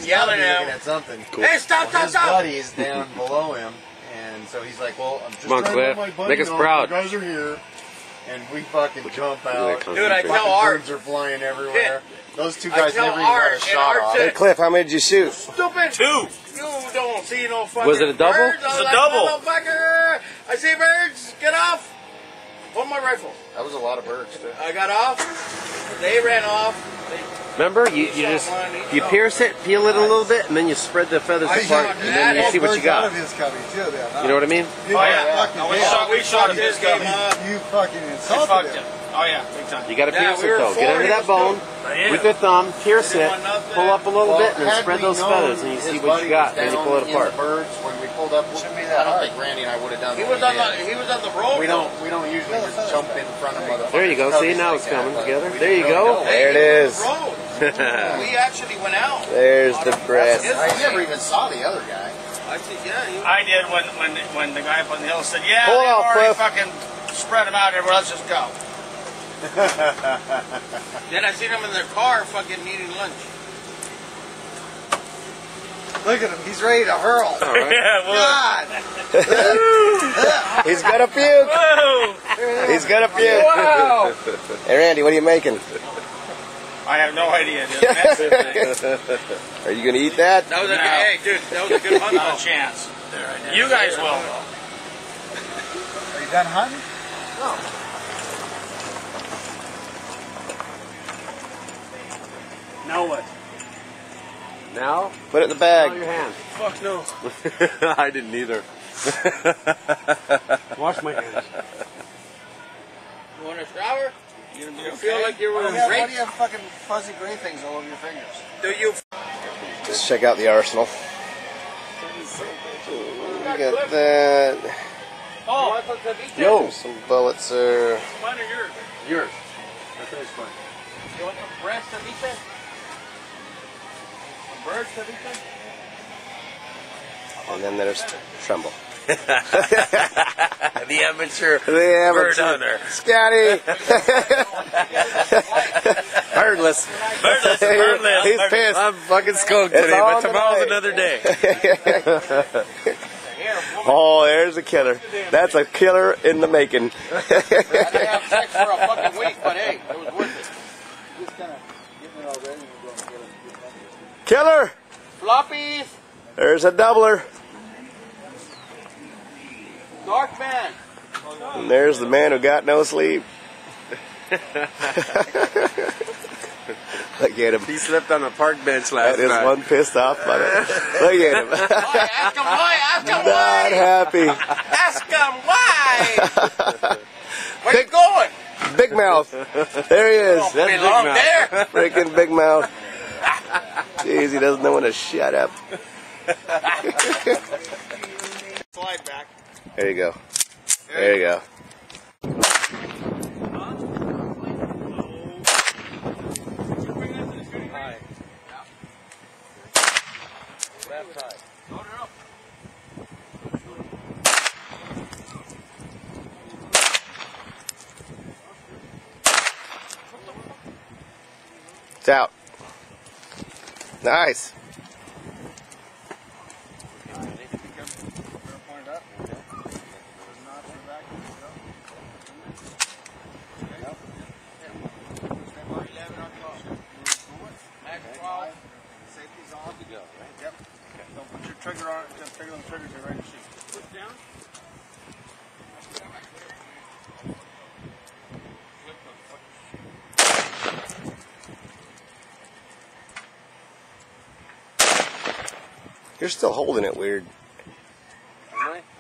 yelling looking at at something. Cool. Hey, stop, stop, His stop! buddy is down below him, and so he's like, "Well, I'm just Come on, trying to let Cliff. my buddy Make us know proud." You guys are here." And we fucking jump out. Dude, I tell Art. Birds are flying everywhere. Those two I guys tell never even got Art, a and shot Art off. said- Hey, Cliff, how many did you shoot? Stupid! 2. You don't see no fucking Was it a double? birds. It's a double. Motherfucker! I see birds. Get off. Hold my rifle. That was a lot of birds, too. I got off. They ran off. Remember, you just pierce it, peel it a little bit, and then you spread the feathers apart, and then you see what you got. You know what I mean? Oh yeah. We shot him this his game cubby. up. You fucking Fucked insulted him. him. Oh yeah, big time. You got to Yeah, pierce we it were though. Get under that forward. bone with your thumb, pierce it, pull up a little bit, and then spread those feathers, and you see what you got. Then you pull it apart. The birds, when we pulled up, I don't think Randy and I would have done He what was we on did. the road. We don't usually just jump in front of motherfuckers. There you go. See, now it's coming together. There you go. There it is. We actually went out. There's the bread. I never even saw the other guy. I said, yeah. I did when the guy up on the hill said, "Yeah, Hold they've on, already Cliff. fucking spread them out everywhere. Let's just go." Then I seen them in their car fucking eating lunch. Look at him. He's ready to hurl. Yeah, well, God. He's gonna puke. whoa. He's gonna puke. Wow. Hey, Randy, what are you making? I have no idea, dude. Are you gonna eat that? That was a No. hey, dude. That was a good hunt. Not a chance. You guys will. Are you done hunting? Now what? Now? Put it in the bag. your hand. Fuck no. I didn't either. Wash my hands. You want a shower? You gonna be You okay? feel like you were Why do you raped? have fucking fuzzy gray things all over your fingers? Do you? Just check out the arsenal. We got that. Oh, Yo, some bullets are. mine or yours? Yours. You want some breast to eat that? Some birds to eat that? And then there's Tremble. The amateur Bird hunter. Scotty! Birdless. Birdless. He's pissed. I'm fucking skunked It's today, on but tomorrow's tonight. another day. Oh, there's a killer. That's a killer in the making. I didn't have sex for a fucking week, but hey, it was worth it. Just kind of getting it already and we're going to get it. Killer! Floppies, There's a doubler. dark man. And there's the man who got no sleep. Look at him. He slept on a park bench That is one pissed off by it. Look at him. Why? Ask him why. Ask him Not why. happy. Ask him why. Where you going? Big mouth. There he is. Don't belong there. Freaking big mouth. Jeez, he doesn't know when to shut up. Slide back. There you go. There you go. It's out. Nice. Safety's on to go, right? Yep. Don't put your trigger on it. Just trigger on the trigger to ready to shoot. Put down. You're still holding it weird.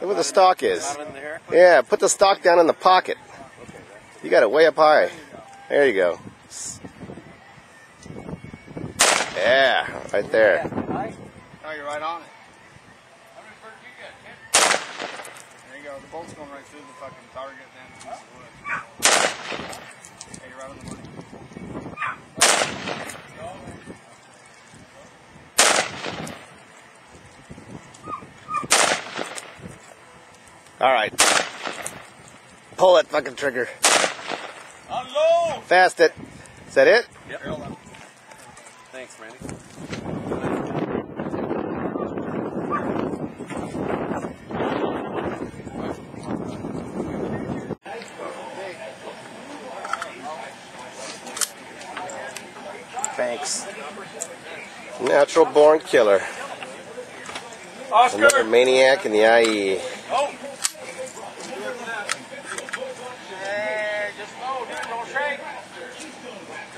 Look where the stock is. Yeah, put the stock down in the pocket. You got it way up high. There you go. Yeah, right there. Oh, you're right on it. There you go. The bolt's going right through the fucking target and then the piece of wood. Hey, you're right on the money. All right. Pull that fucking trigger. Unload. Fast it. Is that it? Yep. Thanks, Randy. Natural born killer. Oscar! Another maniac in the IE. Oh! Hey, just go, dude. Don't shake.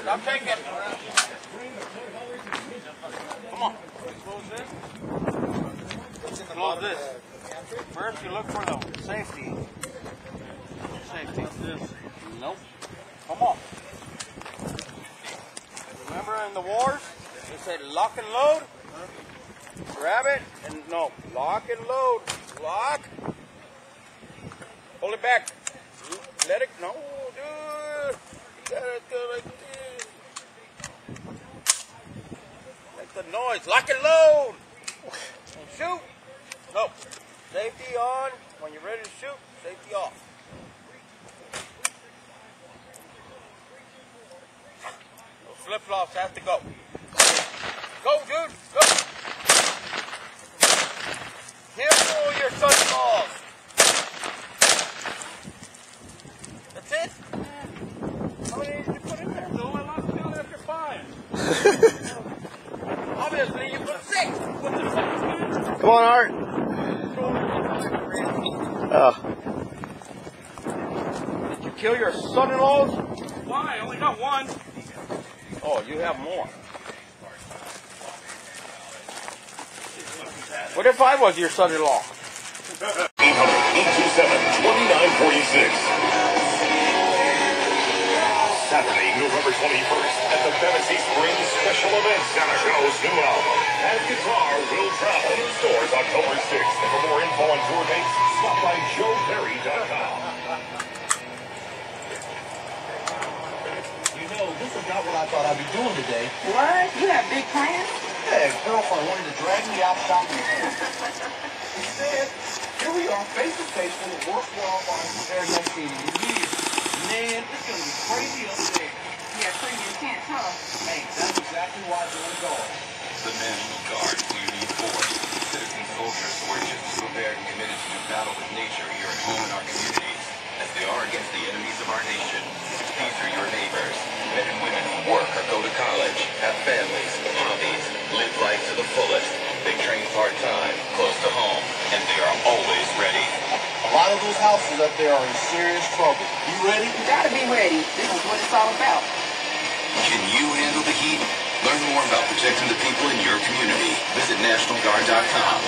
Stop shaking. Come on. Close this. Close this. First, you look for the safety. Safety. This. Nope. Come on. Remember in the wars, they said lock and load? Grab it and no. Lock and load. Lock. Hold it back. Let it. No, dude. You gotta go like this. Make the noise. Lock and load. And shoot. No. Safety on. When you're ready to shoot, safety off. Those flip-flops have to go. Go, dude. Go. Careful your son-in-laws. That's it? How many did you put in there? No, I lost count after 5. Obviously, you put 6. What the fuck is that? Come on, Art. Oh. Did you kill your son-in-laws? Why? I only got one. Oh, you have more. What if I was your son-in-law? 827-2946. Saturday, November 21st, at the Fantasy Springs Special Events Santa Claus new album. As Guitar Will Travel. Stores October 6th. And for more info on tour dates, stop by joeperry.com. You know, this is not what I thought I'd be doing today. What? You have big plans? Yeah, girlfriend wanted to drag me out shopping. Instead, here we are, face to face with the worst wildfire prepared vaccine in years. Man, it's going to be crazy up there. Yeah, pretty intense, huh? Hey, that's exactly why I joined Guard. The National Guard, who you need force. Citizen soldiers who are just as prepared and committed to do battle with nature here at home in our communities as they are against the enemies of our nation. These are your neighbors, men and women who work or go to college, have families, hobbies, live life to the fullest. They train part-time, close to home, and they are always ready. A lot of those houses up there are in serious trouble. You ready? You gotta be ready. This is what it's all about. Can you handle the heat? Learn more about protecting the people in your community. Visit NationalGuard.com.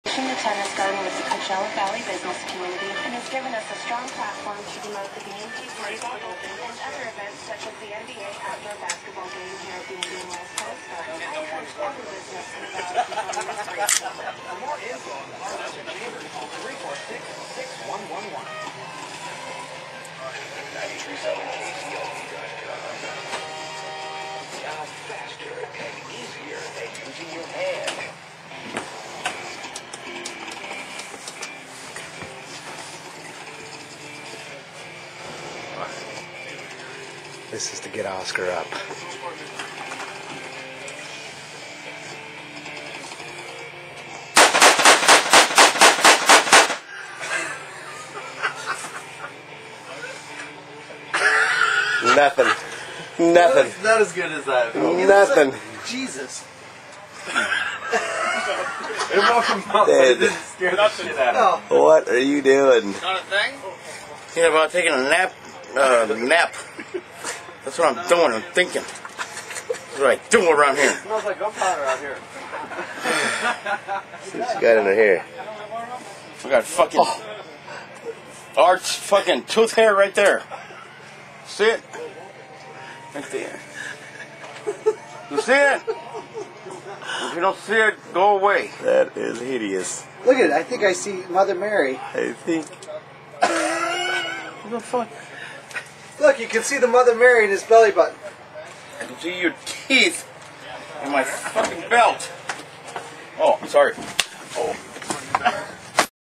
The Tennis Garden was the Coachella Valley business community and has given us a strong platform to promote the BNT Baseball Open and other events such as the NBA outdoor basketball game here at the Indian West Coast. I encourage every business in the valley to join this great club. For more info on Partnership Chambers, call 346-6111. 93.7 KCLP.com. Now faster and easier than using your hand. This is to get Oscar up. Nothing. Nothing. Not as good as that. Nothing. Jesus. It welcome up, but Dead. it didn't scare the shit out of me. What are you doing? Not a thing? Thinking about taking a nap. Nap. That's what I'm doing. I'm thinking. That's what I do around here. Smells like gunpowder out here. See what you got in her hair. I got fucking arch fucking tooth hair right there. See it? Right there. You see it? If you don't see it, go away. That is hideous. Look at it. I think I see Mother Mary. I think. What the fuck? Look, you can see the Mother Mary in his belly button. I can see your teeth in my fucking belt. Oh, sorry.